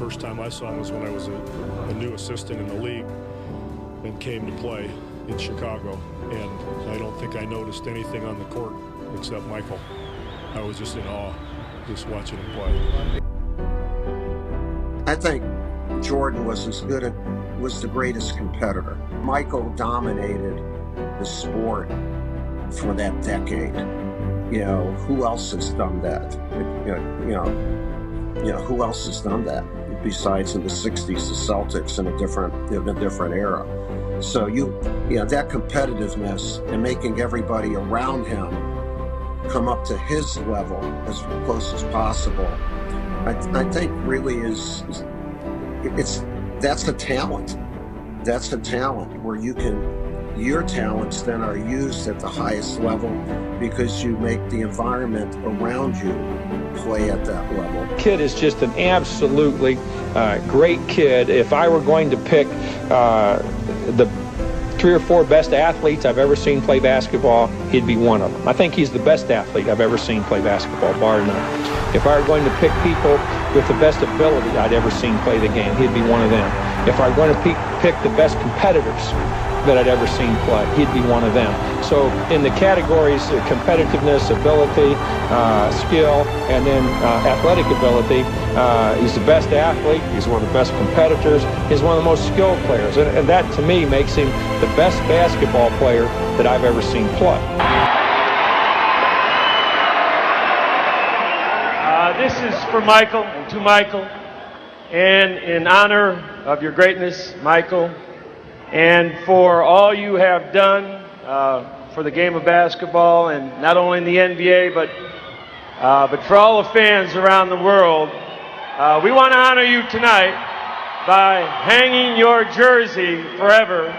first time I saw him was when I was a new assistant in the league and came to play in Chicago. And I don't think I noticed anything on the court except Michael. I was just in awe just watching him play. I think Jordan was was the greatest competitor. Michael dominated the sport for that decade. You know, who else has done that? Who else has done that besides in the 60s, the Celtics in a different era. So that competitiveness and making everybody around him come up to his level as close as possible, I think really that's a talent. That's a talent where your talents then are used at the highest level because you make the environment around you play at that level. Kid is just an absolutely great kid. If I were going to pick the 3 or 4 best athletes I've ever seen play basketball, he'd be one of them. I think he's the best athlete I've ever seen play basketball, bar none. If I were going to pick people with the best ability I'd ever seen play the game, he'd be one of them. If I were going to pick the best competitors that I'd ever seen play, he'd be one of them. So in the categories of competitiveness, ability, skill, and then athletic ability, he's the best athlete, he's one of the best competitors, he's one of the most skilled players. And that, to me, makes him the best basketball player that I've ever seen play. This is for Michael and to Michael, and in honor of your greatness, Michael, and for all you have done for the game of basketball, and not only in the NBA, but for all the fans around the world. We want to honor you tonight by hanging your jersey forever,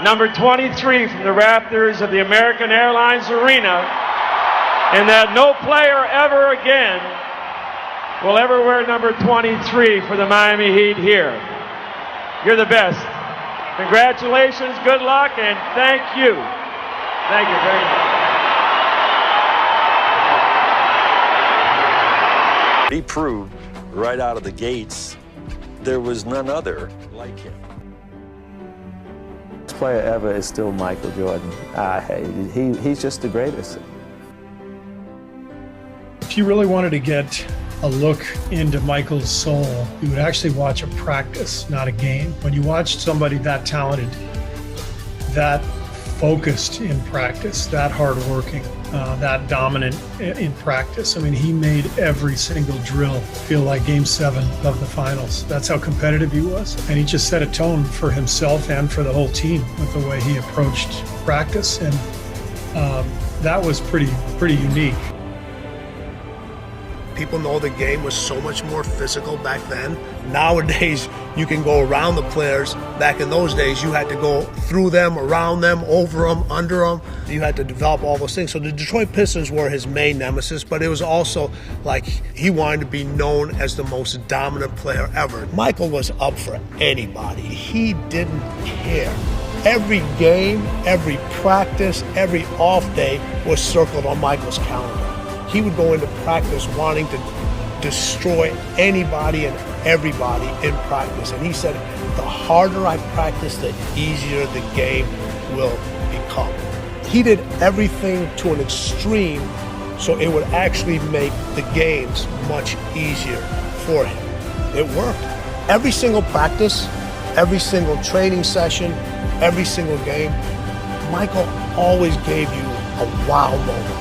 number 23 from the rafters of the American Airlines Arena, and that no player ever again will ever wear number 23 for the Miami Heat here. You're the best. Congratulations, good luck, and thank you. Thank you very much. He proved right out of the gates there was none other like him. Best player ever is still Michael Jordan. He's just the greatest. If you really wanted to get a look into Michael's soul, you would actually watch a practice, not a game. When you watch somebody that talented, that focused in practice, that hardworking, that dominant in practice, I mean, he made every single drill feel like Game 7 of the finals. That's how competitive he was. And he just set a tone for himself and for the whole team with the way he approached practice. And that was pretty unique. People know the game was so much more physical back then. Nowadays, you can go around the players. Back in those days, you had to go through them, around them, over them, under them. You had to develop all those things. So the Detroit Pistons were his main nemesis, but it was also like he wanted to be known as the most dominant player ever. Michael was up for anybody. He didn't care. Every game, every practice, every off day was circled on Michael's calendar. He would go into practice wanting to destroy anybody and everybody in practice. And he said, the harder I practice, the easier the game will become. He did everything to an extreme so it would actually make the games much easier for him. It worked. Every single practice, every single training session, every single game, Michael always gave you a wow moment.